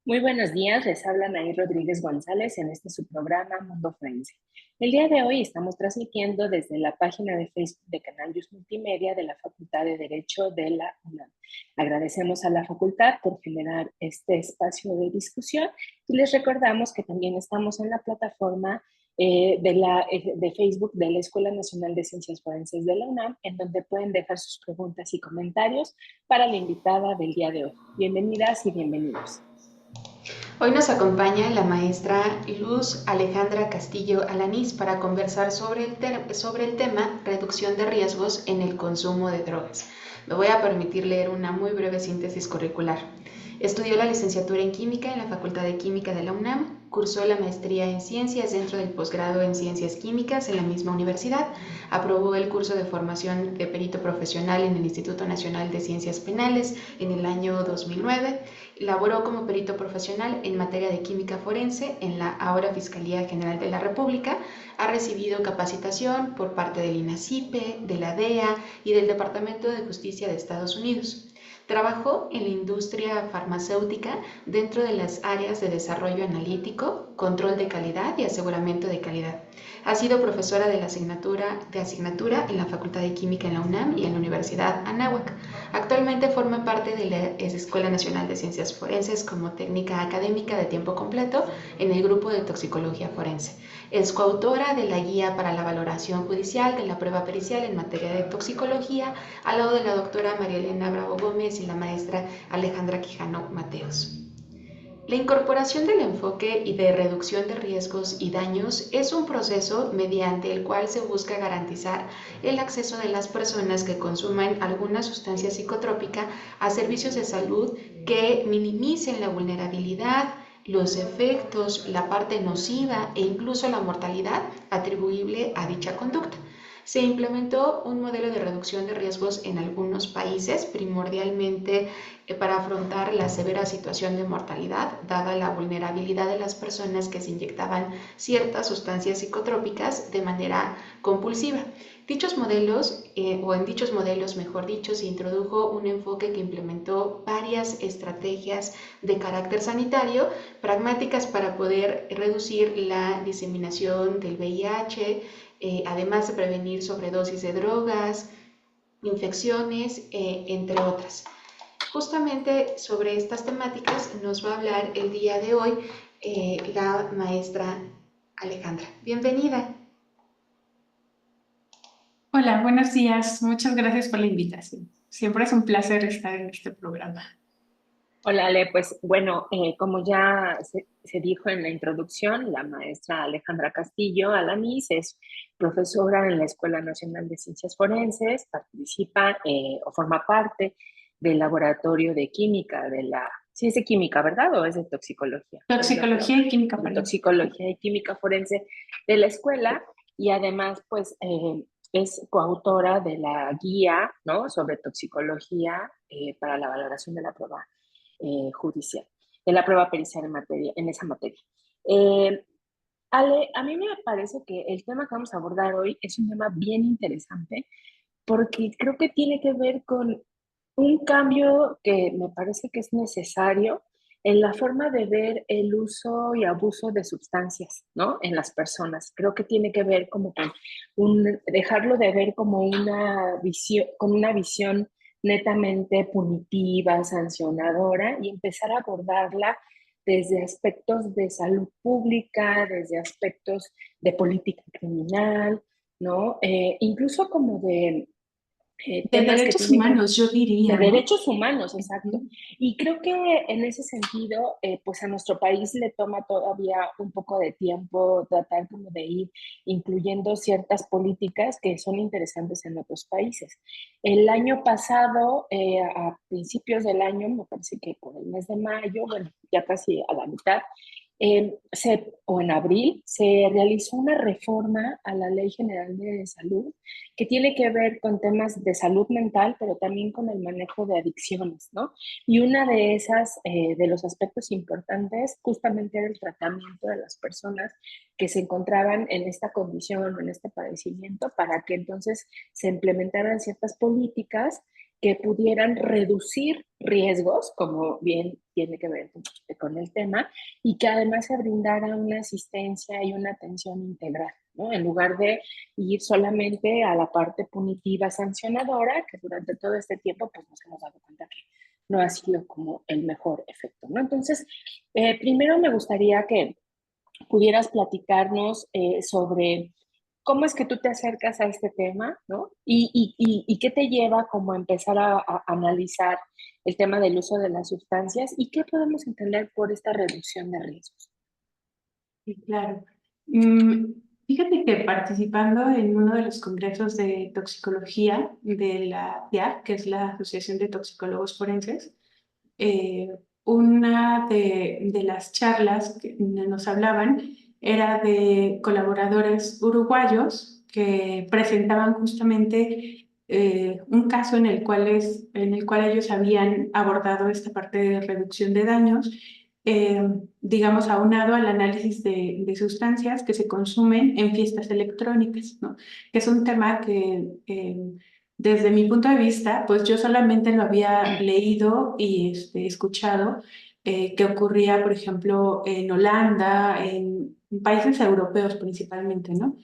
Muy buenos días, les habla Nair Rodríguez González en este su programa Mundo Forense. El día de hoy estamos transmitiendo desde la página de Facebook de Canal Yus Multimedia de la Facultad de Derecho de la UNAM. Agradecemos a la facultad por generar este espacio de discusión y les recordamos que también estamos en la plataforma de Facebook de la Escuela Nacional de Ciencias Forenses de la UNAM, en donde pueden dejar sus preguntas y comentarios para la invitada del día de hoy. Bienvenidas y bienvenidos. Hoy nos acompaña la maestra Luz Alejandra Castillo Alanís para conversar sobre el tema reducción de riesgos en el consumo de drogas. Me voy a permitir leer una muy breve síntesis curricular. Estudió la licenciatura en Química en la Facultad de Química de la UNAM, cursó la maestría en Ciencias dentro del posgrado en Ciencias Químicas en la misma universidad, aprobó el curso de formación de perito profesional en el Instituto Nacional de Ciencias Penales en el año 2009, laboró como perito profesional en materia de química forense en la ahora Fiscalía General de la República, ha recibido capacitación por parte del INACIPE, de la DEA y del Departamento de Justicia de Estados Unidos. Trabajó en la industria farmacéutica dentro de las áreas de desarrollo analítico, control de calidad y aseguramiento de calidad. Ha sido profesora de asignatura en la Facultad de Química en la UNAM y en la Universidad Anáhuac. Actualmente forma parte de la Escuela Nacional de Ciencias Forenses como técnica académica de tiempo completo en el grupo de toxicología forense. Es coautora de la guía para la valoración judicial de la prueba pericial en materia de toxicología, al lado de la doctora María Elena Bravo Gómez y la maestra Alejandra Quijano Mateos. La incorporación del enfoque y de reducción de riesgos y daños es un proceso mediante el cual se busca garantizar el acceso de las personas que consuman alguna sustancia psicotrópica a servicios de salud que minimicen la vulnerabilidad, los efectos, la parte nociva e incluso la mortalidad atribuible a dicha conducta. Se implementó un modelo de reducción de riesgos en algunos países, primordialmente para afrontar la severa situación de mortalidad, dada la vulnerabilidad de las personas que se inyectaban ciertas sustancias psicotrópicas de manera compulsiva. Dichos modelos, en dichos modelos, mejor dicho, se introdujo un enfoque que implementó varias estrategias de carácter sanitario, pragmáticas para poder reducir la diseminación del VIH, además de prevenir sobredosis de drogas, infecciones, entre otras. Justamente sobre estas temáticas nos va a hablar el día de hoy la maestra Alejandra. Bienvenida. Hola, buenos días. Muchas gracias por la invitación. Siempre es un placer estar en este programa. Hola Ale, pues bueno, como ya se dijo en la introducción, la maestra Alejandra Castillo Alanís es profesora en la Escuela Nacional de Ciencias Forenses, participa o forma parte del laboratorio de química de la... Sí, es de química, ¿verdad? ¿O es de toxicología? ¿Cuál es la Toxicología palabra? y química De forense. toxicología y química forense de la escuela y además pues es coautora de la guía, ¿no? Sobre toxicología para la valoración de la prueba judicial, de la prueba pericial en esa materia. Eh, Ale, a mí me parece que el tema que vamos a abordar hoy es un tema bien interesante porque creo que tiene que ver con un cambio que me parece que es necesario en la forma de ver el uso y abuso de sustancias, ¿no? En las personas. Creo que tiene que ver como con dejarlo de ver como una visión, con una visión netamente punitiva, sancionadora y empezar a abordarla desde aspectos de salud pública, desde aspectos de política criminal, ¿no? Incluso como de De temas que derechos tienen que humanos, yo de diría, ¿no? derechos humanos, exacto. Y creo que en ese sentido, pues a nuestro país le toma todavía un poco de tiempo tratar como de ir incluyendo ciertas políticas que son interesantes en otros países. El año pasado, a principios del año, me parece que por el mes de mayo, bueno, ya casi a la mitad, o en abril, se realizó una reforma a la Ley General de Salud que tiene que ver con temas de salud mental, pero también con el manejo de adicciones, ¿no? Y una de esas, de los aspectos importantes, justamente era el tratamiento de las personas que se encontraban en esta condición o en este padecimiento, para que entonces se implementaran ciertas políticas que pudieran reducir riesgos, como bien tiene que ver con el tema, y que además se brindara una asistencia y una atención integral, ¿no? En lugar de ir solamente a la parte punitiva sancionadora, que durante todo este tiempo pues nos hemos dado cuenta que no ha sido como el mejor efecto, ¿no? Entonces, primero me gustaría que pudieras platicarnos sobre cómo es que tú te acercas a este tema, ¿no? Y qué te lleva como a empezar a analizar el tema del uso de las sustancias y qué podemos entender por esta reducción de riesgos. Sí, claro. Mm, Fíjate que participando en uno de los congresos de toxicología de la IAF, que es la Asociación de Toxicólogos Forenses, eh, una de las charlas que nos hablaban era de colaboradores uruguayos que presentaban justamente un caso en el cual ellos habían abordado esta parte de reducción de daños, eh, digamos, aunado al análisis de sustancias que se consumen en fiestas electrónicas, ¿no? Que es un tema que desde mi punto de vista, pues yo solamente lo había leído y escuchado que ocurría, por ejemplo, en Holanda, en países europeos principalmente, ¿no?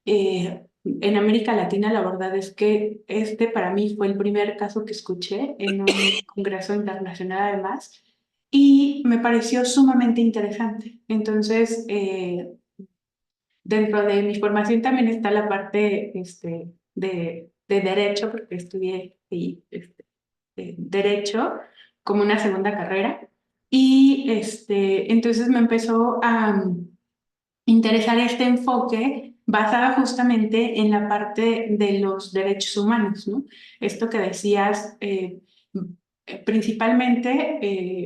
En América Latina, la verdad es que este para mí fue el primer caso que escuché en un congreso internacional además y me pareció sumamente interesante. Entonces, dentro de mi formación también está la parte de derecho, porque estudié derecho como una segunda carrera. Y entonces me empezó a interesar este enfoque basado justamente en la parte de los derechos humanos, ¿no? Esto que decías, principalmente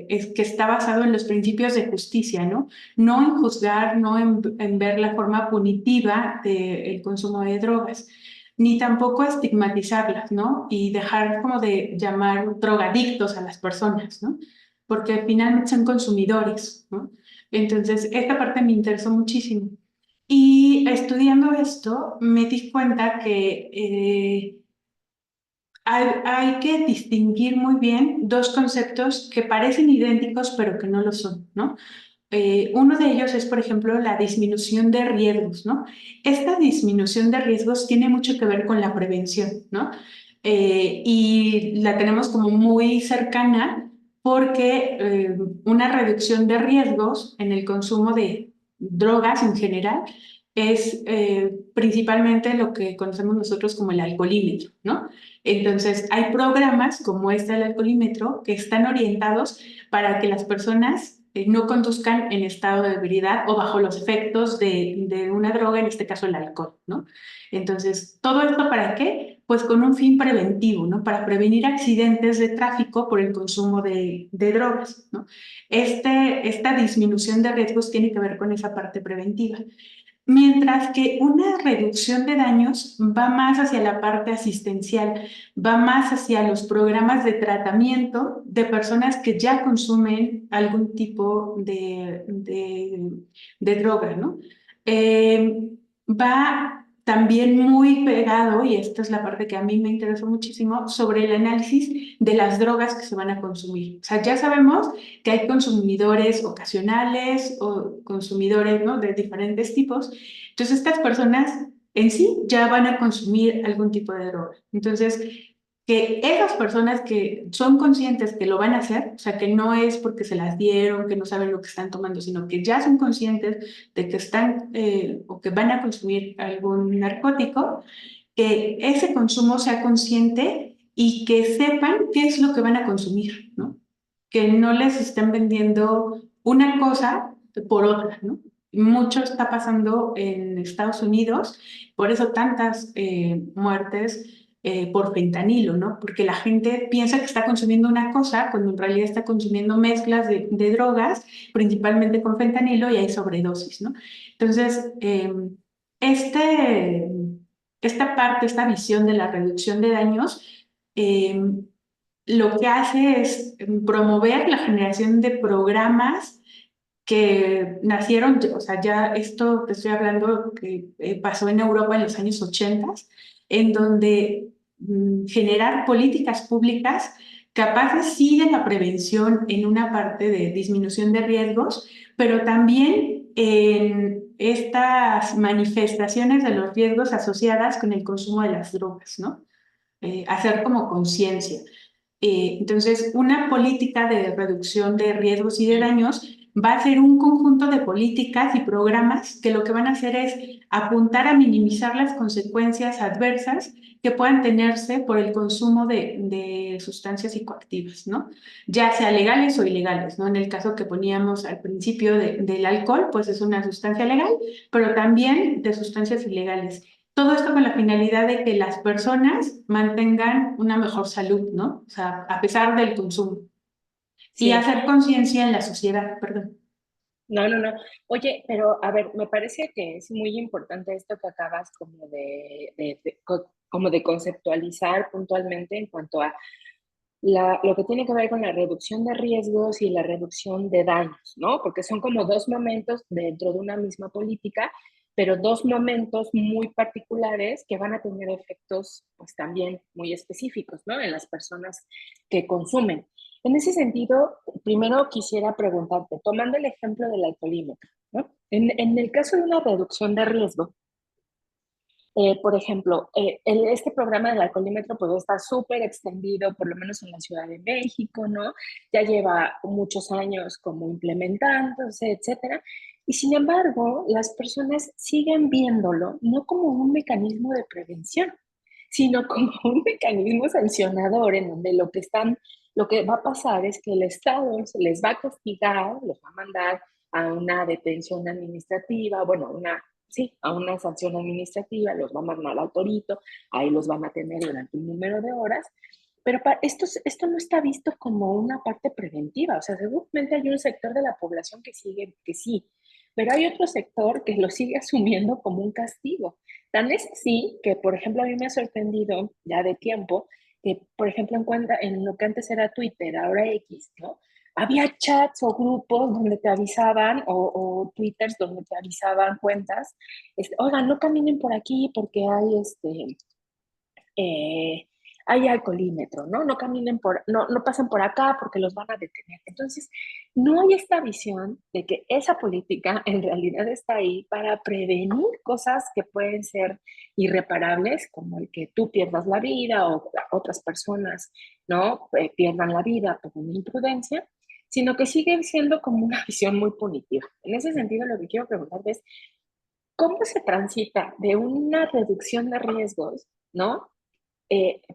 es que está basado en los principios de justicia, ¿no? No en juzgar, no en ver la forma punitiva del consumo de drogas, ni tampoco estigmatizarlas, ¿no? Y dejar como de llamar drogadictos a las personas, ¿no? Porque finalmente son consumidores, ¿no? Entonces, esta parte me interesó muchísimo. Y estudiando esto, me di cuenta que hay que distinguir muy bien dos conceptos que parecen idénticos, pero que no lo son, ¿no? Uno de ellos es, por ejemplo, la disminución de riesgos, ¿no? Esta disminución de riesgos tiene mucho que ver con la prevención, ¿no? Y la tenemos como muy cercana porque una reducción de riesgos en el consumo de drogas en general es principalmente lo que conocemos nosotros como el alcoholímetro, ¿no? Entonces, hay programas como este del alcoholímetro que están orientados para que las personas no conduzcan en estado de ebriedad o bajo los efectos de una droga, en este caso el alcohol, ¿no? Entonces, ¿todo esto para qué? Pues con un fin preventivo, ¿no? Para prevenir accidentes de tráfico por el consumo de drogas, ¿no? Esta disminución de riesgos tiene que ver con esa parte preventiva. Mientras que una reducción de daños va más hacia la parte asistencial, va más hacia los programas de tratamiento de personas que ya consumen algún tipo de droga, ¿no? Va también muy pegado, y esta es la parte que a mí me interesó muchísimo, sobre el análisis de las drogas que se van a consumir. O sea, ya sabemos que hay consumidores ocasionales o consumidores, ¿no? De diferentes tipos. Entonces, estas personas en sí ya van a consumir algún tipo de droga. Entonces, que esas personas que son conscientes que lo van a hacer, o sea, que no es porque se las dieron, que no saben lo que están tomando, sino que ya son conscientes de que están o que van a consumir algún narcótico, que ese consumo sea consciente y que sepan qué es lo que van a consumir, ¿no? Que no les estén vendiendo una cosa por otra, ¿no? Mucho está pasando en Estados Unidos, por eso tantas muertes por fentanilo, ¿no? Porque la gente piensa que está consumiendo una cosa cuando en realidad está consumiendo mezclas de drogas, principalmente con fentanilo, y hay sobredosis, ¿no? Entonces, este, esta parte, esta visión de la reducción de daños, eh, lo que hace es promover la generación de programas que nacieron, o sea, ya esto te estoy hablando que pasó en Europa en los años 80, en donde generar políticas públicas capaces sí de la prevención en una parte de disminución de riesgos, pero también en estas manifestaciones de los riesgos asociadas con el consumo de las drogas, ¿no? Hacer como conciencia. Entonces, una política de reducción de riesgos y de daños va a ser un conjunto de políticas y programas que lo que van a hacer es apuntar a minimizar las consecuencias adversas que puedan tenerse por el consumo de sustancias psicoactivas, ¿no? Ya sea legales o ilegales, ¿no? En el caso que poníamos al principio del alcohol, pues es una sustancia legal, pero también de sustancias ilegales. Todo esto con la finalidad de que las personas mantengan una mejor salud, ¿no? O sea, a pesar del consumo. Y Sí, hacer conciencia en la sociedad, perdón. no, no, no. Oye, pero a ver, me parece que es muy importante esto que acabas como como de conceptualizar puntualmente en cuanto a lo que tiene que ver con la reducción de riesgos y la reducción de daños, ¿no? Porque son como dos momentos dentro de una misma política, pero dos momentos muy particulares que van a tener efectos, pues también muy específicos, ¿no? En las personas que consumen. En ese sentido, primero quisiera preguntarte, tomando el ejemplo del alcoholímetro, ¿no? En el caso de una reducción de riesgo, por ejemplo, este programa del alcoholímetro pues está súper extendido, por lo menos en la Ciudad de México, ¿no? Ya lleva muchos años como implementándose, etcétera. Y sin embargo, las personas siguen viéndolo no como un mecanismo de prevención, sino como un mecanismo sancionador en donde lo que va a pasar es que el Estado se les va a castigar, los va a mandar a una detención administrativa, bueno, sí, a una sanción administrativa, los va a mandar al torito, ahí los van a tener durante un número de horas, pero esto no está visto como una parte preventiva, o sea, seguramente hay un sector de la población que sigue, que sí, pero hay otro sector que lo sigue asumiendo como un castigo. Tan es así que, por ejemplo, a mí me ha sorprendido ya de tiempo que, por ejemplo, en lo que antes era Twitter, ahora X, ¿no? Había chats o grupos donde te avisaban o twitters donde te avisaban cuentas, oigan, no caminen por aquí porque eh, hay alcoholímetro, ¿no? No pasen por acá porque los van a detener. Entonces, no hay esta visión de que esa política en realidad está ahí para prevenir cosas que pueden ser irreparables, como el que tú pierdas la vida o otras personas, ¿no? Pierdan la vida por una imprudencia, sino que sigue siendo como una visión muy punitiva. En ese sentido, lo que quiero preguntarte es, ¿cómo se transita de una reducción de riesgos, ¿no?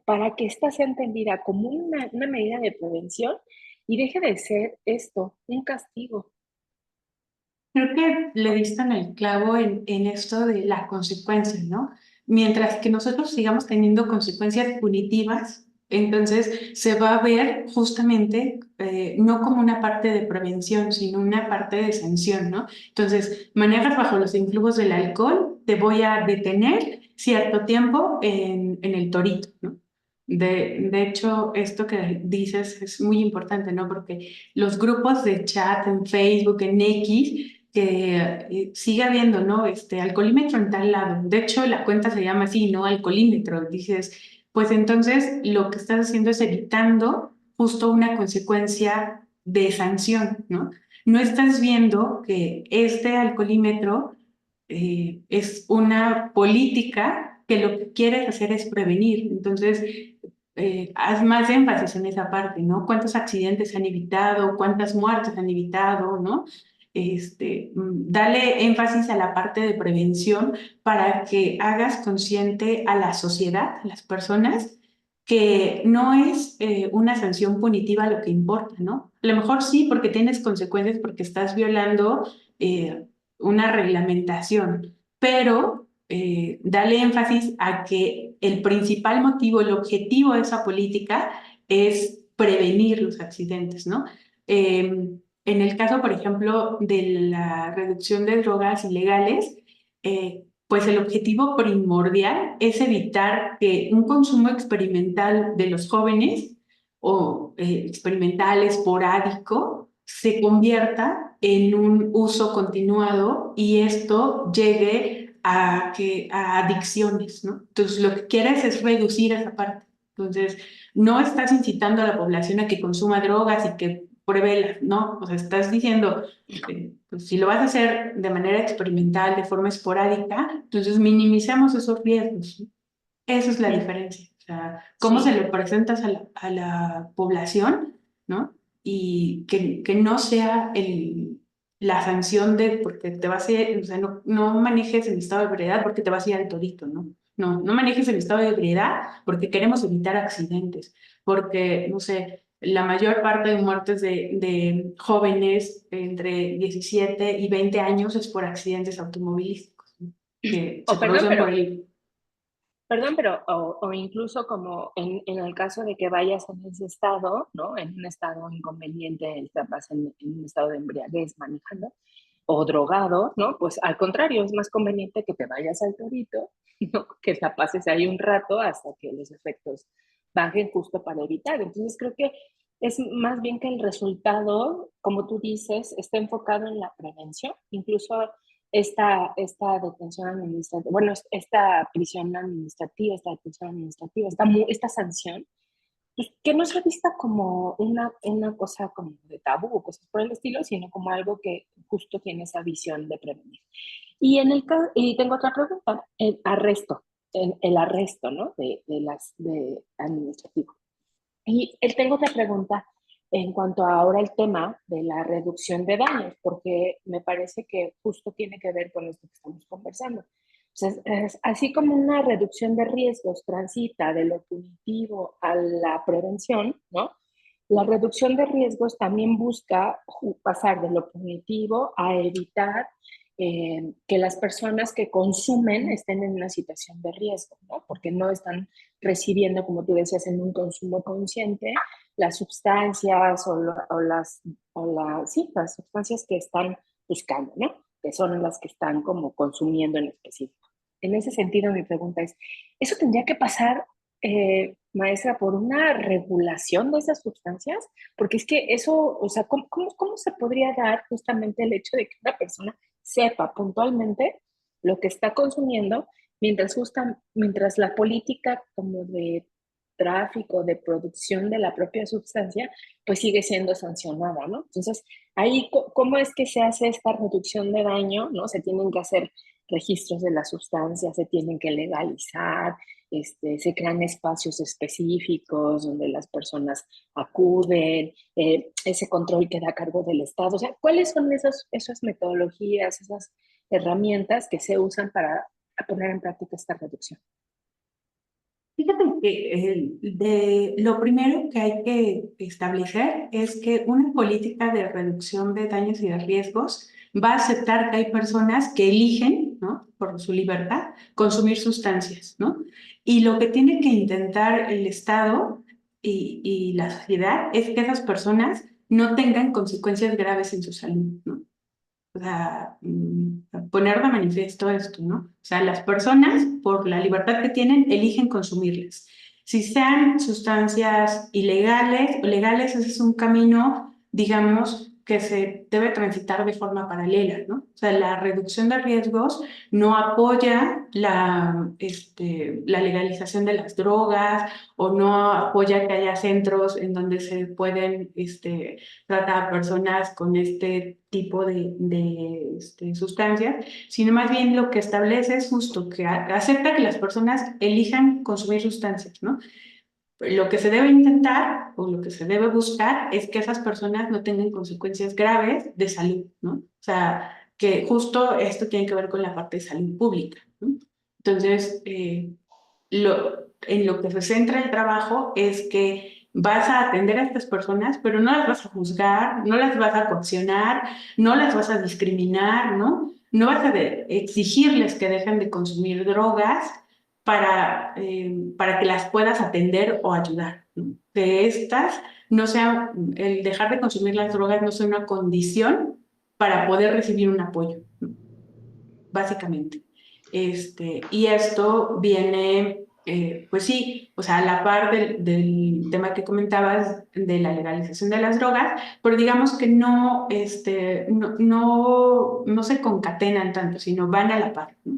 Para que ésta sea entendida como una medida de prevención y deje de ser esto, un castigo. Creo que le diste en el clavo en esto de la consecuencia, ¿no? Mientras que nosotros sigamos teniendo consecuencias punitivas, entonces se va a ver justamente no como una parte de prevención, sino una parte de sanción, ¿no? Entonces, manejas bajo los influjos del alcohol, te voy a detener cierto tiempo en el torito, ¿no? De hecho, esto que dices es muy importante, ¿no? Porque los grupos de chat en Facebook, en X, que sigue habiendo, ¿no? Alcoholímetro en tal lado. De hecho, la cuenta se llama así, ¿no? Alcoholímetro. Dices, pues entonces lo que estás haciendo es evitando justo una consecuencia de sanción, ¿no? No estás viendo que este alcoholímetro es una política que lo que quieres hacer es prevenir. Entonces, haz más énfasis en esa parte, ¿no? ¿Cuántos accidentes han evitado? ¿Cuántas muertes han evitado? ¿No? Dale énfasis a la parte de prevención para que hagas consciente a la sociedad, a las personas, que no es una sanción punitiva lo que importa, ¿no? A lo mejor sí, porque tienes consecuencias, porque estás violando una reglamentación, pero dale énfasis a que el principal motivo, el objetivo de esa política es prevenir los accidentes, ¿no? En el caso, por ejemplo, de la reducción de drogas ilegales, pues el objetivo primordial es evitar que un consumo experimental de los jóvenes o experimental esporádico se convierta en un uso continuado y esto llegue a adicciones, ¿no? Entonces, lo que quieres es reducir esa parte. Entonces, no estás incitando a la población a que consuma drogas y que pruebe, ¿no? O sea, estás diciendo, pues, si lo vas a hacer de manera experimental, de forma esporádica, entonces minimicemos esos riesgos, ¿no? Esa es la diferencia. O sea, cómo se Sí. lo presentas a la población, ¿no? Y que no sea la sanción de porque te vas a ir, o sea, no manejes el estado de ebriedad porque te vas a ir al torito, ¿no? No manejes el estado de ebriedad porque queremos evitar accidentes, porque, no sé, la mayor parte de muertes de jóvenes entre 17 y 20 años es por accidentes automovilísticos, ¿no? Que se O perdón, producen por pero el... Perdón, pero o incluso como en el caso de que vayas en ese estado, ¿no? En un estado inconveniente, estás en un estado de embriaguez manejando o drogado, ¿no? Pues al contrario, es más conveniente que te vayas al torito, ¿no? Que la pases ahí un rato hasta que los efectos bajen justo para evitar. Entonces creo que es más bien que el resultado, como tú dices, está enfocado en la prevención, incluso esta detención administrativa, bueno, esta prisión administrativa, esta detención administrativa, esta sanción, pues, que no sea vista como una cosa como de tabú o cosas por el estilo, sino como algo que justo tiene esa visión de prevenir. Y tengo otra pregunta, el arresto, ¿no? De administrativo. Y tengo otra pregunta en cuanto a ahora el tema de la reducción de daños, porque me parece que justo tiene que ver con esto que estamos conversando. O sea, así como una reducción de riesgos transita de lo punitivo a la prevención, ¿no? La reducción de riesgos también busca pasar de lo punitivo a evitar que las personas que consumen estén en una situación de riesgo, ¿no? Porque no están recibiendo, como tú decías, en un consumo consciente las sustancias las sustancias que están buscando, ¿no? Que son las que están como consumiendo en específico. En ese sentido, mi pregunta es, ¿eso tendría que pasar, maestra, por una regulación de esas sustancias? Porque es que eso, o sea, ¿cómo se podría dar justamente el hecho de que una persona sepa puntualmente lo que está consumiendo mientras la política como de tráfico, de producción de la propia sustancia, pues sigue siendo sancionada, ¿no? Entonces, ahí, ¿cómo es que se hace esta reducción de daño, ¿no? Se tienen que hacer registros de la sustancia, se tienen que legalizar, se crean espacios específicos donde las personas acuden, ese control queda a cargo del Estado. O sea, ¿cuáles son esas metodologías, esas herramientas que se usan para poner en práctica esta reducción? Fíjate que lo primero que hay que establecer es que una política de reducción de daños y de riesgos va a aceptar que hay personas que eligen, ¿no? Por su libertad, consumir sustancias, ¿no? Y lo que tiene que intentar el Estado y la sociedad es que esas personas no tengan consecuencias graves en su salud, ¿no? O sea, poner de manifiesto esto, ¿no? O sea, las personas, por la libertad que tienen, eligen consumirlas. Si sean sustancias ilegales o legales, ese es un camino, digamos, que se debe transitar de forma paralela, ¿no? O sea, la reducción de riesgos no apoya la legalización de las drogas o no apoya que haya centros en donde se pueden trata a personas con este tipo de sustancias, sino más bien lo que establece es justo que acepta que las personas elijan consumir sustancias, ¿no? Lo que se debe intentar o lo que se debe buscar es que esas personas no tengan consecuencias graves de salud, ¿no? O sea, que justo esto tiene que ver con la parte de salud pública, ¿no? Entonces, en lo que se centra el trabajo es que vas a atender a estas personas, pero no las vas a juzgar, no las vas a coaccionar, no las vas a discriminar, ¿no? No vas a exigirles que dejen de consumir drogas para que las puedas atender o ayudar, ¿no? Que estas no sea, el dejar de consumir las drogas no sea una condición para poder recibir un apoyo, ¿no? Básicamente. Y esto viene, pues sí, o sea, a la par del tema que comentabas de la legalización de las drogas, pero digamos que no se concatenan tanto, sino van a la par, ¿no?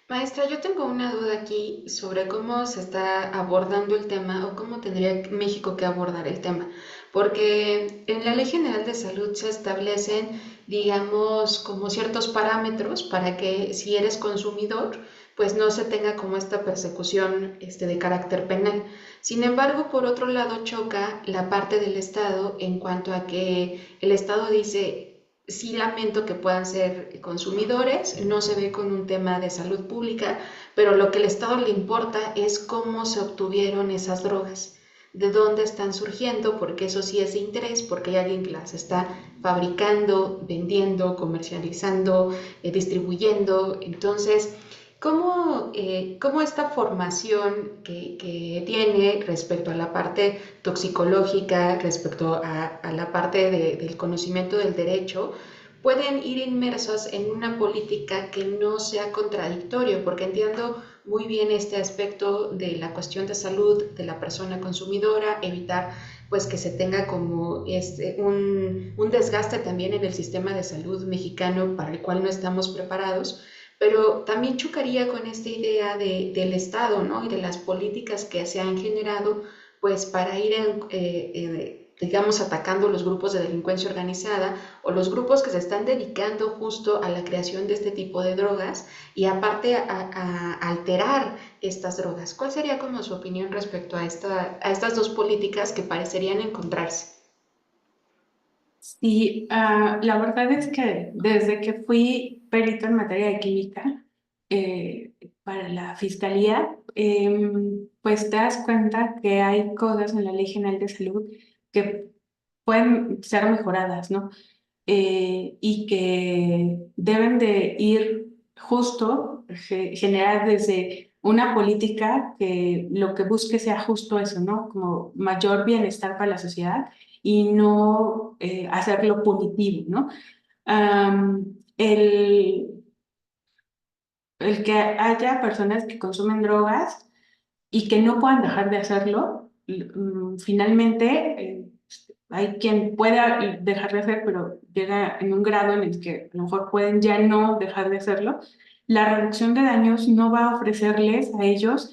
Maestra, yo tengo una duda aquí sobre cómo se está abordando el tema o cómo tendría México que abordar el tema, porque en la Ley General de Salud se establecen, digamos, como ciertos parámetros para que si eres consumidor, pues no se tenga como esta persecución de carácter penal. Sin embargo, por otro lado, choca la parte del Estado en cuanto a que el Estado dice sí lamento que puedan ser consumidores, no se ve con un tema de salud pública, pero lo que al Estado le importa es cómo se obtuvieron esas drogas, de dónde están surgiendo, porque eso sí es de interés, porque hay alguien que las está fabricando, vendiendo, comercializando, distribuyendo. Entonces, ¿cómo esta formación que tiene respecto a la parte toxicológica, respecto a la parte del conocimiento del derecho, pueden ir inmersos en una política que no sea contradictorio? Porque entiendo muy bien este aspecto de la cuestión de salud de la persona consumidora, evitar pues que se tenga como un desgaste también en el sistema de salud mexicano para el cual no estamos preparados, pero también chocaría con esta idea del Estado, ¿no? Y de las políticas que se han generado, pues para ir, digamos, atacando los grupos de delincuencia organizada o los grupos que se están dedicando justo a la creación de este tipo de drogas y aparte a alterar estas drogas. ¿Cuál sería como su opinión respecto a estas dos políticas que parecerían encontrarse? Sí, la verdad es que desde que fui perito en materia de química para la fiscalía, pues te das cuenta que hay cosas en la Ley General de Salud que pueden ser mejoradas, ¿no? Y que deben de ir justo, generar desde una política que lo que busque sea justo eso, ¿no? Como mayor bienestar para la sociedad y no hacerlo punitivo, ¿no? Am, el, el que haya personas que consumen drogas y que no puedan dejar de hacerlo, finalmente hay quien pueda dejar de hacer, pero llega en un grado en el que a lo mejor pueden ya no dejar de hacerlo. La reducción de daños no va a ofrecerles a ellos,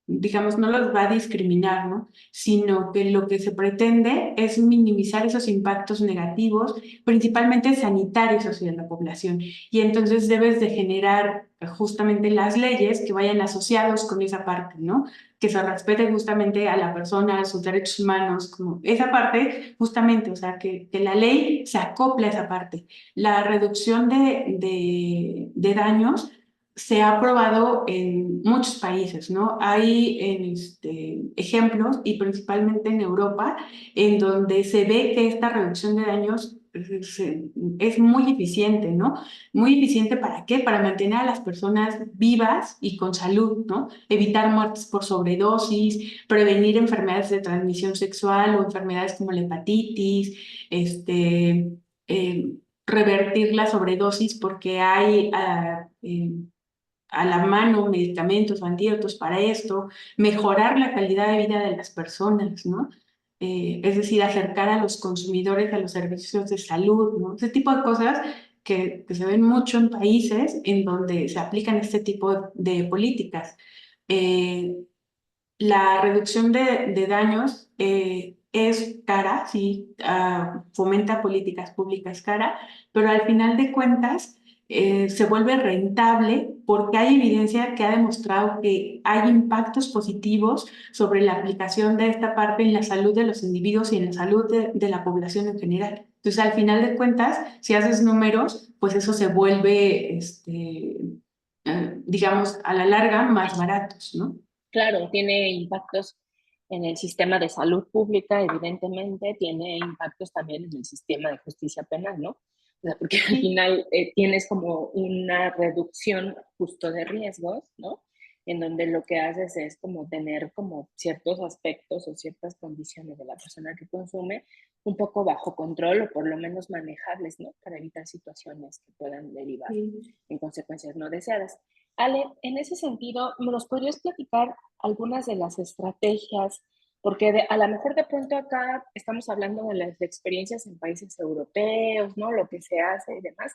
digamos, no los va a discriminar, ¿no? Sino que lo que se pretende es minimizar esos impactos negativos, principalmente sanitarios hacia la población. Y entonces debes de generar justamente las leyes que vayan asociados con esa parte, ¿no? Que se respete justamente a la persona, a sus derechos humanos, como esa parte, justamente, o sea, que la ley se acopla a esa parte. La reducción de daños se ha probado en muchos países, ¿no? Hay ejemplos, y principalmente en Europa, en donde se ve que esta reducción de daños es muy eficiente, ¿no? Muy eficiente ¿para qué? Para mantener a las personas vivas y con salud, ¿no? Evitar muertes por sobredosis, prevenir enfermedades de transmisión sexual o enfermedades como la hepatitis, eh, revertir la sobredosis porque hay a la mano medicamentos o antídotos para esto, mejorar la calidad de vida de las personas, ¿no? Es decir, acercar a los consumidores a los servicios de salud, ¿no? Ese tipo de cosas que se ven mucho en países en donde se aplican este tipo de políticas. Eh, la reducción de daños es cara, sí, fomenta políticas públicas cara, pero al final de cuentas se vuelve rentable porque hay evidencia que ha demostrado que hay impactos positivos sobre la aplicación de esta parte en la salud de los individuos y en la salud de la población en general. Entonces, al final de cuentas, si haces números, pues eso se vuelve, digamos, a la larga más baratos, ¿no? Claro, tiene impactos en el sistema de salud pública, evidentemente, tiene impactos también en el sistema de justicia penal, ¿no? O sea, porque al Sí. final tienes como una reducción justo de riesgos, ¿no? En donde lo que haces es como tener como ciertos aspectos o ciertas condiciones de la persona que consume un poco bajo control o por lo menos manejables, ¿no? Para evitar situaciones que puedan derivar Sí. en consecuencias no deseadas. Ale, en ese sentido, ¿nos podrías platicar algunas de las estrategias porque a lo mejor de pronto acá estamos hablando de las experiencias en países europeos, ¿no? Lo que se hace y demás,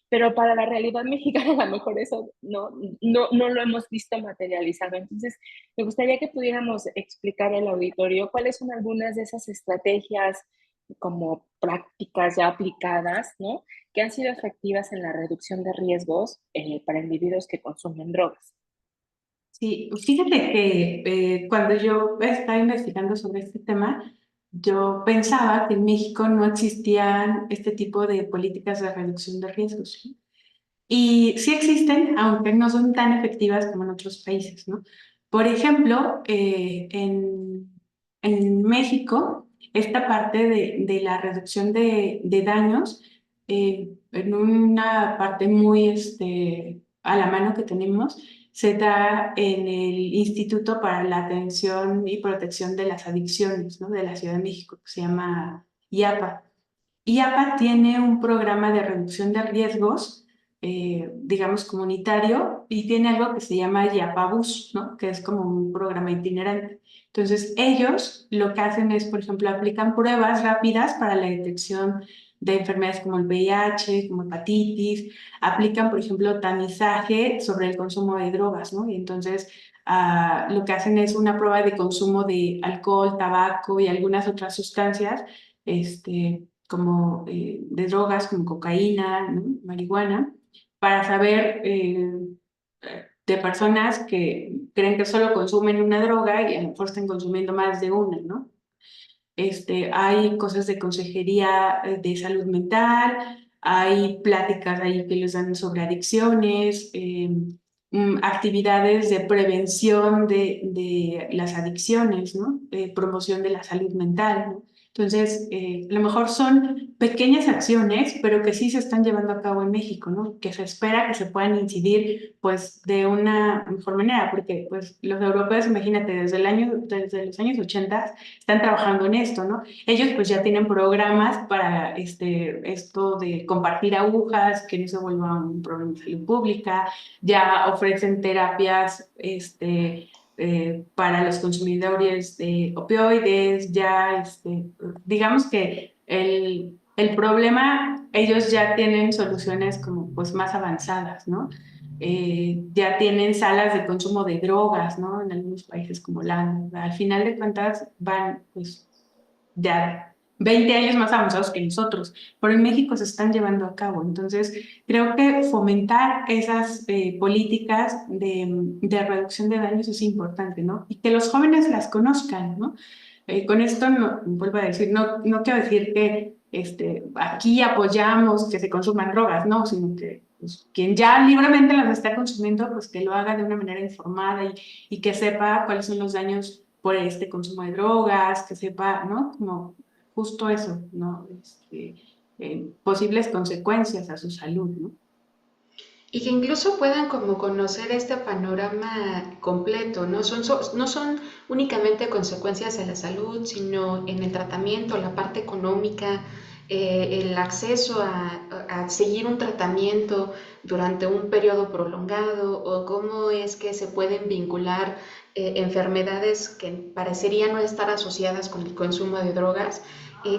pero para la realidad mexicana a lo mejor eso no lo hemos visto materializado. Entonces, me gustaría que pudiéramos explicar al auditorio cuáles son algunas de esas estrategias como prácticas ya aplicadas, ¿no? Que han sido efectivas en la reducción de riesgos para individuos que consumen drogas. Sí, fíjate que cuando yo estaba investigando sobre este tema, yo pensaba que en México no existían este tipo de políticas de reducción de riesgos, ¿sí? Y sí existen, aunque no son tan efectivas como en otros países, ¿no? Por ejemplo, en México, esta parte de la reducción de daños, en una parte muy a la mano que tenemos, se da en el Instituto para la Atención y Protección de las Adicciones, ¿no? De la Ciudad de México, que se llama IAPA. IAPA tiene un programa de reducción de riesgos, digamos, comunitario, y tiene algo que se llama IAPA-BUS, ¿no? Que es como un programa itinerante. Entonces, ellos lo que hacen es, por ejemplo, aplican pruebas rápidas para la detección de enfermedades como el VIH, como hepatitis, aplican, por ejemplo, tamizaje sobre el consumo de drogas, ¿no? Y entonces, lo que hacen es una prueba de consumo de alcohol, tabaco y algunas otras sustancias, como de drogas como cocaína, ¿no? Marihuana, para saber de personas que creen que solo consumen una droga y a lo mejor están consumiendo más de una, ¿no? Hay cosas de consejería de salud mental, hay pláticas ahí que les dan sobre adicciones, actividades de prevención de las adicciones, ¿no? Promoción de la salud mental, ¿no? Entonces, a lo mejor son pequeñas acciones, pero que sí se están llevando a cabo en México, ¿no? Que se espera que se puedan incidir, pues, de una mejor manera, porque, pues, los europeos, imagínate, desde los años 80 están trabajando en esto, ¿no? Ellos pues ya tienen programas para esto de compartir agujas, que no se vuelva un problema de salud pública, ya ofrecen terapias para los consumidores de opioides, ya digamos que el problema, ellos ya tienen soluciones como pues más avanzadas, ¿no? Ya tienen salas de consumo de drogas, ¿no? En algunos países como Holanda. Al final de cuentas van, pues, ya 20 años más avanzados que nosotros, pero en México se están llevando a cabo. Entonces, creo que fomentar esas políticas de reducción de daños es importante, ¿no? Y que los jóvenes las conozcan, ¿no? Con esto, no, vuelvo a decir, no quiero decir que aquí apoyamos que se consuman drogas, no, sino que pues, quien ya libremente las está consumiendo, pues que lo haga de una manera informada y que sepa cuáles son los daños por este consumo de drogas, que sepa, ¿no? Como justo eso, ¿no? Posibles consecuencias a su salud, ¿no? Y que incluso puedan como conocer este panorama completo, ¿no? No son únicamente consecuencias a la salud, sino en el tratamiento, la parte económica, el acceso a seguir un tratamiento durante un periodo prolongado, o cómo es que se pueden vincular enfermedades que parecerían no estar asociadas con el consumo de drogas.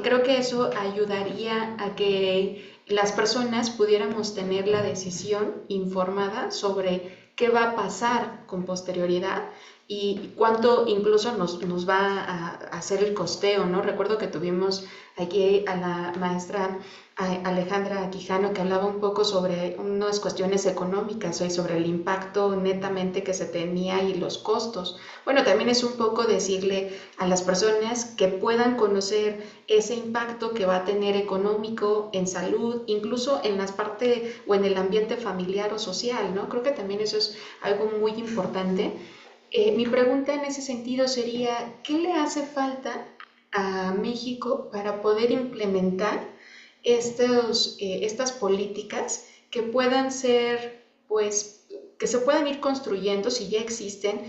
Creo que eso ayudaría a que las personas pudiéramos tener la decisión informada sobre qué va a pasar con posterioridad y cuánto incluso nos va a hacer el costeo, ¿no? Recuerdo que tuvimos aquí a la maestra Alejandra Quijano, que hablaba un poco sobre unas cuestiones económicas y sobre el impacto netamente que se tenía y los costos. Bueno, también es un poco decirle a las personas que puedan conocer ese impacto que va a tener económico, en salud, incluso en las partes o en el ambiente familiar o social, ¿no? Creo que también eso es algo muy importante. Mi pregunta en ese sentido sería, ¿qué le hace falta a México para poder implementar estas políticas que puedan ser, pues, que se puedan ir construyendo si ya existen?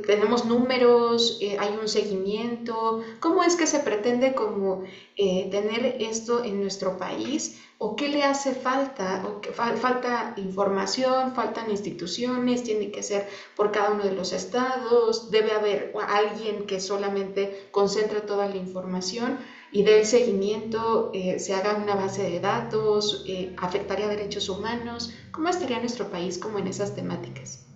Tenemos números, hay un seguimiento. ¿Cómo es que se pretende como tener esto en nuestro país ¿O qué le hace falta? ¿O que falta información, faltan instituciones, tiene que ser por cada uno de los estados, debe haber alguien que solamente concentre toda la información y dé el seguimiento, se haga una base de datos, afectaría derechos humanos? ¿Cómo estaría nuestro país como en esas temáticas?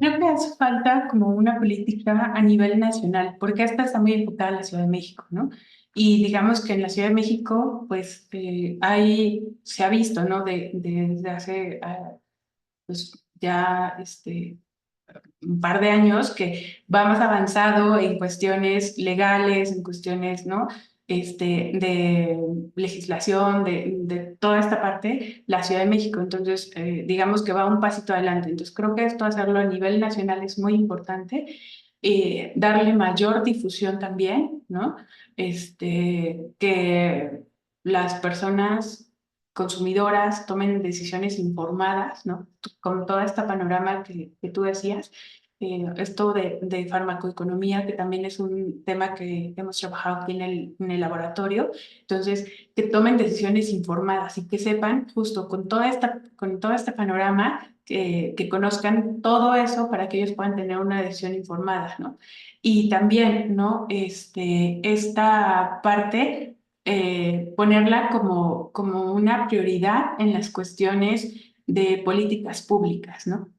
Creo que hace falta como una política a nivel nacional, porque esta está muy enfocada en la Ciudad de México, ¿no? Y digamos que en la Ciudad de México, pues se ha visto, ¿no? Desde hace, pues ya un par de años que va más avanzado en cuestiones legales, en cuestiones, ¿no? De legislación, de toda esta parte, la Ciudad de México. Entonces, digamos que va un pasito adelante. Entonces, creo que esto hacerlo a nivel nacional es muy importante. Darle mayor difusión también, ¿no? Que las personas consumidoras tomen decisiones informadas, ¿no? Con toda esta panorama que tú decías, esto de farmacoeconomía, que también es un tema que hemos trabajado aquí en el laboratorio, entonces, que tomen decisiones informadas y que sepan justo con todo este panorama, que conozcan todo eso para que ellos puedan tener una decisión informada, ¿no? Y también, ¿no? Esta parte ponerla como una prioridad en las cuestiones de políticas públicas, ¿no?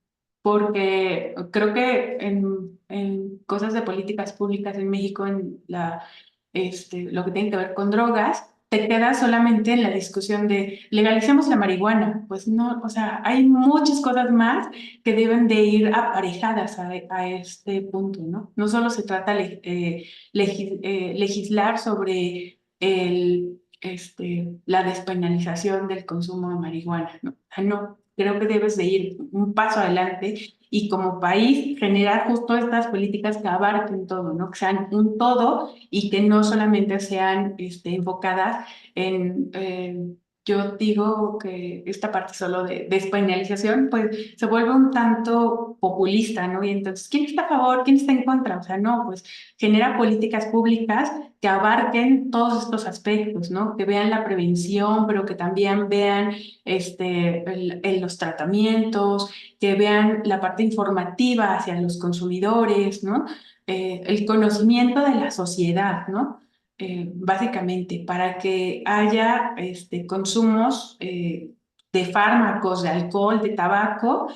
Porque creo que en cosas de políticas públicas en México, lo que tiene que ver con drogas, te quedas solamente en la discusión de legalicemos la marihuana. Pues no, o sea, hay muchas cosas más que deben de ir aparejadas a este punto, ¿no? No solo se trata legislar sobre la despenalización del consumo de marihuana, ¿no? O sea, no, creo que debes de ir un paso adelante y como país generar justo estas políticas que abarquen todo, ¿no? Que sean un todo y que no solamente sean enfocadas yo digo que esta parte solo de despenalización, pues se vuelve un tanto populista, ¿no? Y entonces, ¿quién está a favor? ¿Quién está en contra? O sea, no, pues genera políticas públicas que abarquen todos estos aspectos, ¿no? Que vean la prevención, pero que también vean los tratamientos, que vean la parte informativa hacia los consumidores, ¿no? El conocimiento de la sociedad, ¿no? Básicamente, para que haya consumos de fármacos, de alcohol, de tabaco,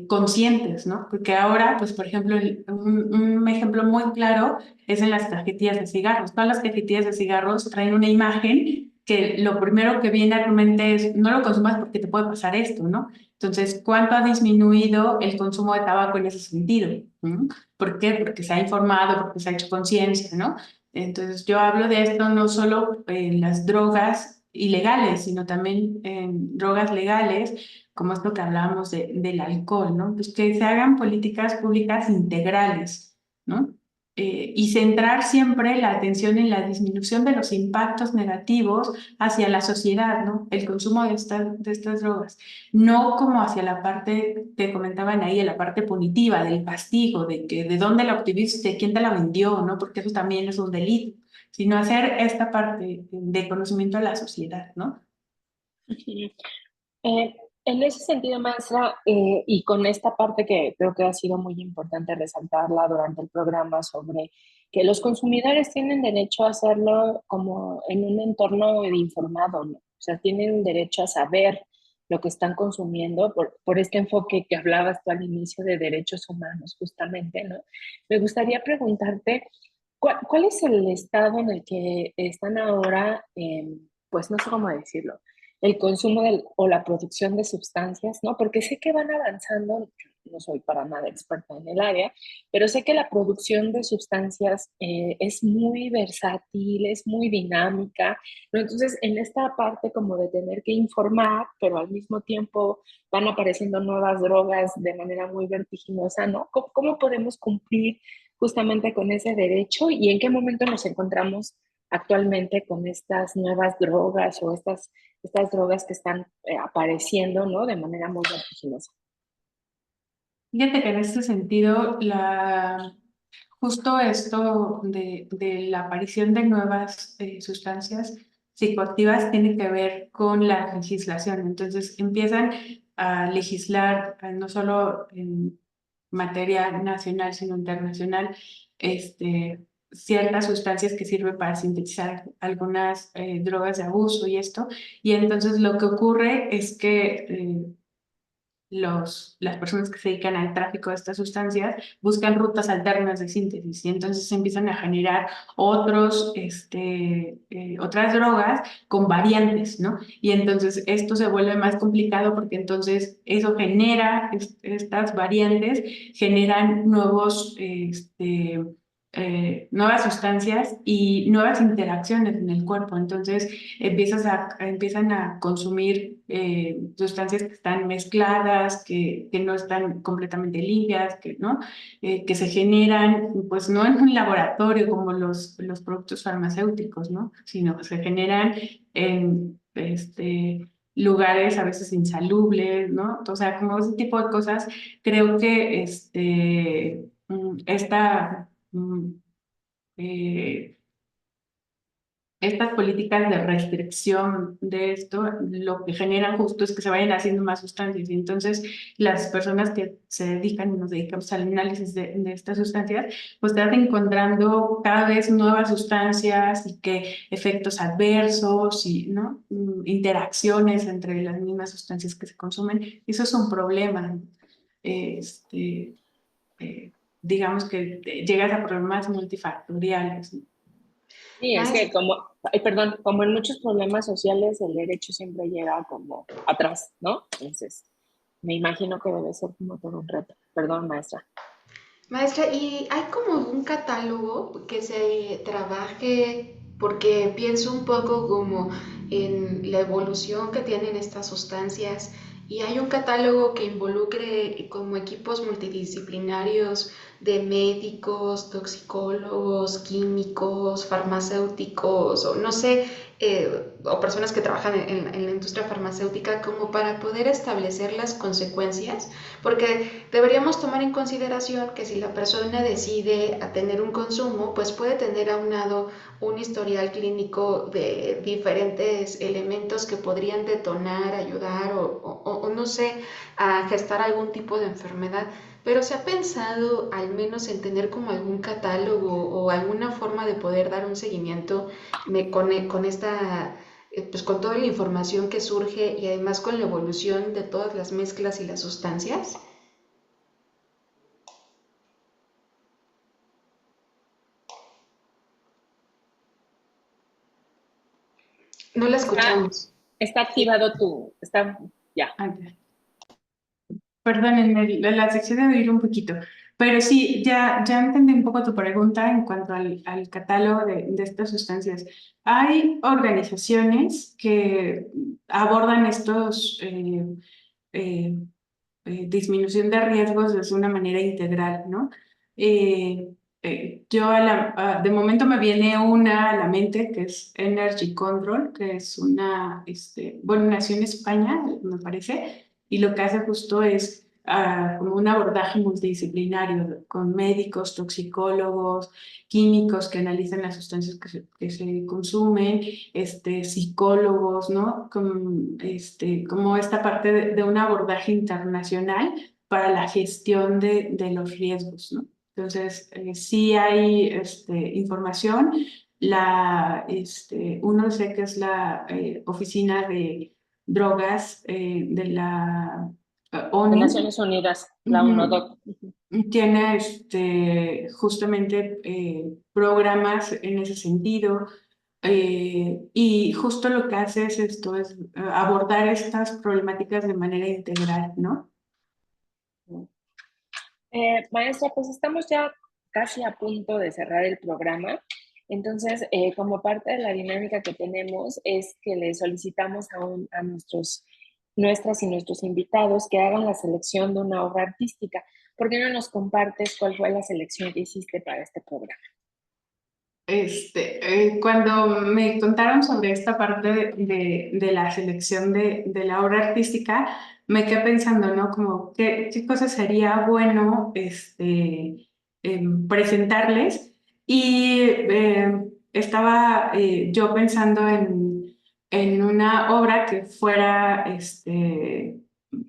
conscientes, ¿no? Porque ahora, pues, por ejemplo, un ejemplo muy claro es en las cajetillas de cigarros. Todas las cajetillas de cigarros traen una imagen que lo primero que viene a tu mente es, no lo consumas porque te puede pasar esto, ¿no? Entonces, ¿cuánto ha disminuido el consumo de tabaco en ese sentido? ¿Mm? ¿Por qué? Porque se ha informado, porque se ha hecho conciencia, ¿no? Entonces, yo hablo de esto no solo en las drogas ilegales, sino también en drogas legales, como esto que hablábamos del alcohol, ¿no? Pues que se hagan políticas públicas integrales, ¿no? Y centrar siempre la atención en la disminución de los impactos negativos hacia la sociedad, ¿no? El consumo de estas drogas, no como hacia la parte que comentaban ahí, la parte punitiva, del castigo, de dónde la obtuviste, quién te la vendió, ¿no? Porque eso también es un delito, sino hacer esta parte de conocimiento a la sociedad, ¿no? Ujú. Eh, en ese sentido, maestra, y con esta parte que creo que ha sido muy importante resaltarla durante el programa sobre que los consumidores tienen derecho a hacerlo como en un entorno informado, ¿no? O sea, tienen derecho a saber lo que están consumiendo por este enfoque que hablabas tú al inicio de derechos humanos, justamente, ¿no? Me gustaría preguntarte, ¿cuál es el estado en el que están ahora, pues no sé cómo decirlo, el consumo o la producción de sustancias, ¿no? Porque sé que van avanzando, no soy para nada experta en el área, pero sé que la producción de sustancias es muy versátil, es muy dinámica, ¿no? Entonces, en esta parte como de tener que informar, pero al mismo tiempo van apareciendo nuevas drogas de manera muy vertiginosa, ¿no? ¿Cómo podemos cumplir justamente con ese derecho y en qué momento nos encontramos actualmente con estas nuevas drogas o estas drogas que están apareciendo, ¿no? De manera muy vertiginosa. Fíjate que en este sentido, justo esto de la aparición de nuevas sustancias psicoactivas tiene que ver con la legislación. Entonces empiezan a legislar no solo en materia nacional, sino internacional, ciertas sustancias que sirven para sintetizar algunas drogas de abuso y esto. Y entonces lo que ocurre es que las personas que se dedican al tráfico de estas sustancias buscan rutas alternas de síntesis y entonces se empiezan a generar otras drogas con variantes, ¿no? Y entonces esto se vuelve más complicado porque entonces eso genera, estas variantes generan nuevas sustancias y nuevas interacciones en el cuerpo. Entonces empiezan a consumir sustancias que están mezcladas, que no están completamente limpias, ¿no? Que se generan, pues no en un laboratorio como los productos farmacéuticos, ¿no? Sino que se generan en lugares a veces insalubres, ¿no? O sea, como ese tipo de cosas, creo que eh, estas políticas de restricción de esto, lo que generan justo es que se vayan haciendo más sustancias. Y entonces las personas que se dedican y nos dedicamos al análisis de estas sustancias, pues están encontrando cada vez nuevas sustancias y que efectos adversos y, ¿no? Interacciones entre las mismas sustancias que se consumen. Eso es un problema. Este, digamos que llegas a problemas multifactoriales, ¿no? Sí, es que Maestra, como, ay, perdón, como en muchos problemas sociales, el derecho siempre llega como atrás, ¿no? Entonces, me imagino que debe ser como todo un reto. Perdón, maestra. Maestra, ¿y hay como un catálogo que se trabaje? Porque pienso un poco como en la evolución que tienen estas sustancias y hay un catálogo que involucre como equipos multidisciplinarios de médicos, toxicólogos, químicos, farmacéuticos o no sé, o personas que trabajan en la industria farmacéutica como para poder establecer las consecuencias, porque deberíamos tomar en consideración que si la persona decide a tener un consumo, pues puede tener aunado un historial clínico de diferentes elementos que podrían detonar, ayudar o no sé, a gestar algún tipo de enfermedad. Pero se ha pensado al menos en tener como algún catálogo o alguna forma de poder dar un seguimiento con esta, pues con toda la información que surge y además con la evolución de todas las mezclas y las sustancias. No la Está, escuchamos. está activado tu, está, ya. Ah, perdón, en la sección de oír un poquito, pero sí, ya entendí un poco tu pregunta en cuanto al catálogo de estas sustancias. Hay organizaciones que abordan estos eh, disminución de riesgos desde una manera integral, ¿no? Eh, de momento me viene una a la mente que es Energy Control, que es bueno, nació en España, me parece, y lo que hace justo es como un abordaje multidisciplinario con médicos, toxicólogos, químicos que analizan las sustancias que se consumen, psicólogos, ¿no? Como esta parte de un abordaje internacional para la gestión de los riesgos, ¿no? Entonces, sí hay información. Uno sé que es la Oficina de Drogas de la De ONU. Naciones Unidas, la Ujú. UNODOC. Tiene justamente programas en ese sentido, y justo lo que hace es esto, es abordar estas problemáticas de manera integral, ¿no? Maestra, pues estamos ya casi a punto de cerrar el programa. Entonces, como parte de la dinámica que tenemos es que le solicitamos a nuestras y nuestros invitados que hagan la selección de una obra artística. ¿Por qué no nos compartes cuál fue la selección que hiciste para este programa? Cuando me contaron sobre esta parte de la selección de la obra artística, me quedé pensando, ¿no? Como, ¿qué cosa sería bueno presentarles? Y estaba yo pensando en una obra que fuera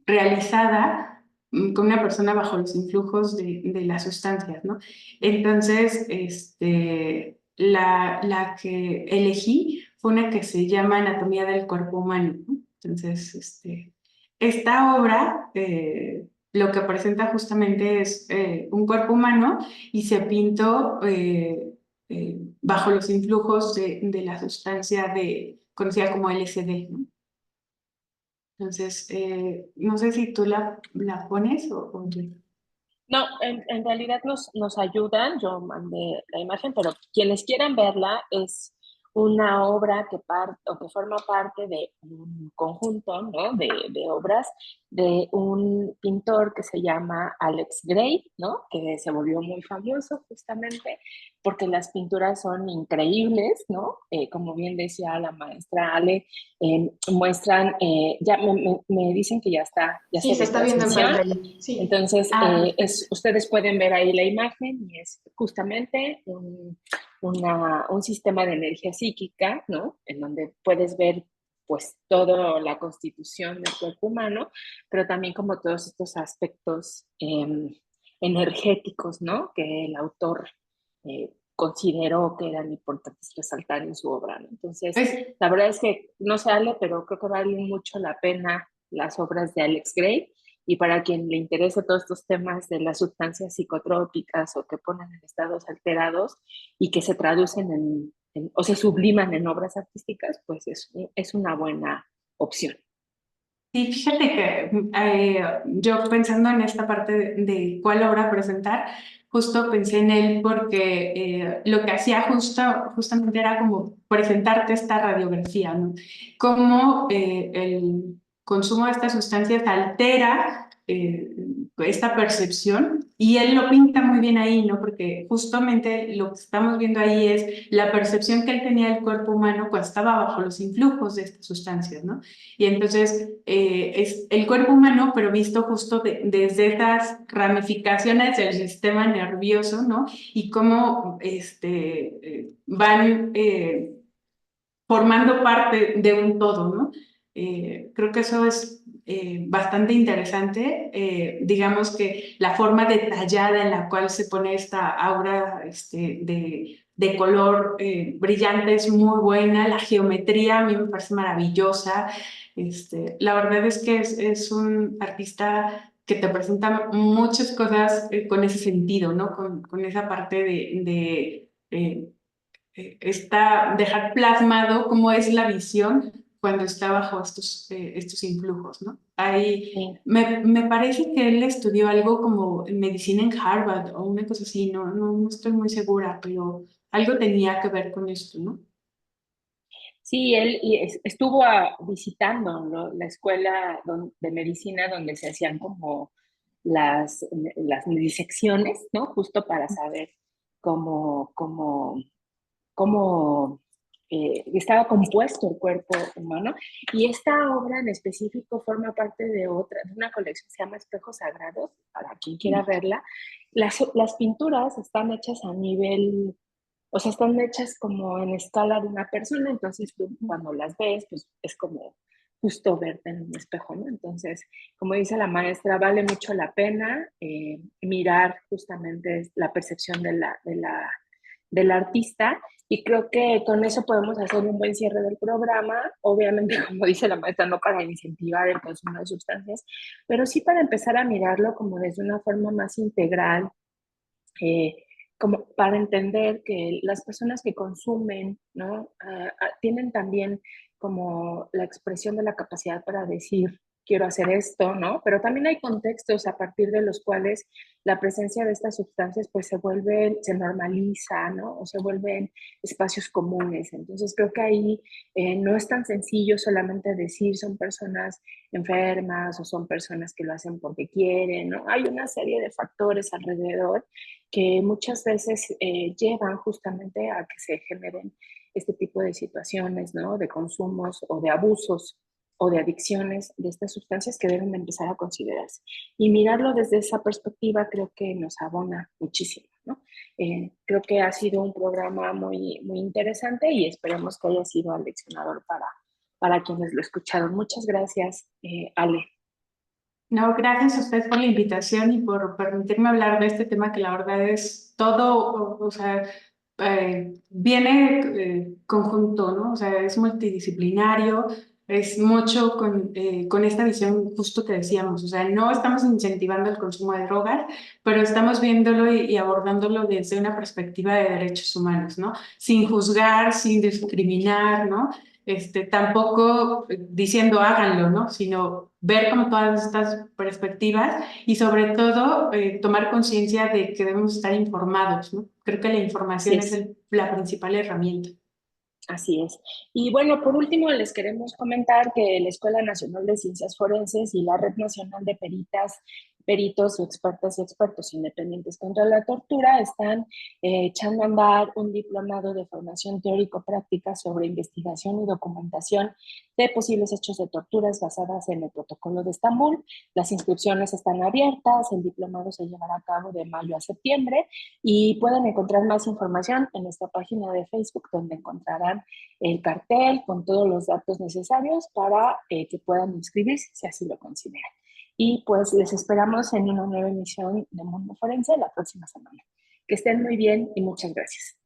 realizada con una persona bajo los influjos de las sustancias, ¿no? Entonces, la que elegí fue una que se llama Anatomía del Cuerpo Humano, ¿no? Entonces, esta obra lo que presenta justamente es un cuerpo humano y se pintó bajo los influjos de la sustancia conocida como LSD, ¿no? Entonces, no sé si tú la pones o yo. No, en realidad nos ayudan, yo mandé la imagen, pero quienes quieran verla es una obra o que forma parte de un conjunto, ¿no? de obras de un pintor que se llama Alex Gray, ¿no? Que se volvió muy famoso justamente porque las pinturas son increíbles, ¿no? Como bien decía la maestra Ale, muestran, ya me dicen que ya Sí, se se ve está viendo en transmisión. pantalla. Sí. Entonces, Ah, perfecto. ustedes pueden ver ahí la imagen y es justamente un sistema de energía psíquica, ¿no? En donde puedes ver pues toda la constitución del cuerpo humano, pero también como todos estos aspectos energéticos, ¿no? Que el autor consideró que eran importantes resaltar en su obra, ¿no? Entonces, Es, la verdad es que no se sale, pero creo que valen mucho la pena las obras de Alex Gray. Y para quien le interese todos estos temas de las sustancias psicotrópicas o que ponen en estados alterados y que se traducen o se subliman en obras artísticas, pues es una buena opción. sí, fíjate que yo pensando en esta parte de cuál obra presentar, justo pensé en él porque lo que hacía justamente era como presentarte esta radiografía, ¿no? Cómo el consumo de estas sustancias altera esta percepción y él lo pinta muy bien ahí, ¿no? Porque justamente lo que estamos viendo ahí es la percepción que él tenía del cuerpo humano cuando estaba bajo los influjos de estas sustancias, ¿no? Y entonces es el cuerpo humano, pero visto justo desde esas ramificaciones del sistema nervioso, ¿no? Y cómo van formando parte de un todo, ¿no? Creo que eso es bastante interesante. Digamos que la forma detallada en la cual se pone esta aura de color brillante es muy buena. La geometría a mí me parece maravillosa. La verdad es que es un artista que te presenta muchas cosas con ese sentido, ¿no? Con esa parte dejar plasmado cómo es la visión cuando está bajo estos influjos, ¿no? Ahí Sí. me parece que él estudió algo como medicina en Harvard o una cosa así, no estoy muy segura, pero algo tenía que ver con esto, ¿no? Sí, él estuvo visitando, ¿no? La escuela de medicina donde se hacían como las disecciones, ¿no? Justo para saber cómo, cómo cómo estaba compuesto el cuerpo humano. Y esta obra en específico forma parte de una colección que se llama Espejos Sagrados, para quien quiera verla. Las pinturas están hechas a nivel, o sea, están hechas como en escala de una persona, entonces tú cuando las ves, pues es como justo verte en un espejo, ¿no? Entonces, como dice la maestra, vale mucho la pena mirar justamente la percepción del artista y creo que con eso podemos hacer un buen cierre del programa, obviamente como dice la maestra, no para incentivar el consumo de sustancias, pero sí para empezar a mirarlo como desde una forma más integral, eh, como para entender que las personas que consumen, ¿no? Tienen también como la expresión de la capacidad para decir, quiero hacer esto, ¿no? Pero también hay contextos a partir de los cuales la presencia de estas sustancias pues se normaliza, ¿no? O se vuelven espacios comunes. Entonces creo que ahí no es tan sencillo solamente decir son personas enfermas o son personas que lo hacen porque quieren, ¿no? Hay una serie de factores alrededor que muchas veces llevan justamente a que se generen este tipo de situaciones, ¿no? De consumos o de abusos o de adicciones de estas sustancias que deben de empezar a considerarse. Y mirarlo desde esa perspectiva creo que nos abona muchísimo, ¿no? Creo que ha sido un programa muy, muy interesante y esperemos que haya sido aleccionador para quienes lo escucharon. Muchas gracias, Ale. No, gracias a usted por la invitación y por permitirme hablar de este tema que la verdad es todo, o sea, viene conjunto, ¿no? O sea, es multidisciplinario, es mucho con esta visión justo que decíamos, o sea, no estamos incentivando el consumo de drogas, pero estamos viéndolo y abordándolo desde una perspectiva de derechos humanos, ¿no? Sin juzgar, sin discriminar, ¿no? Tampoco diciendo háganlo, ¿no? Sino ver como todas estas perspectivas y sobre todo tomar conciencia de que debemos estar informados, ¿no? Creo que la Así información es es. la principal herramienta. Así es. Y bueno, por último, les queremos comentar que la Escuela Nacional de Ciencias Forenses y la Red Nacional de Peritos y Expertas y Expertos Independientes contra la Tortura están echando a andar un diplomado de formación teórico-práctica sobre investigación y documentación de posibles hechos de torturas basadas en el Protocolo de Estambul. Las inscripciones están abiertas, el diplomado se llevará a cabo de mayo a septiembre y pueden encontrar más información en nuestra página de Facebook, donde encontrarán el cartel con todos los datos necesarios para que puedan inscribirse si así lo consideran. Y pues les esperamos en una nueva emisión de Mundo Forense la próxima semana. Que estén muy bien y muchas gracias.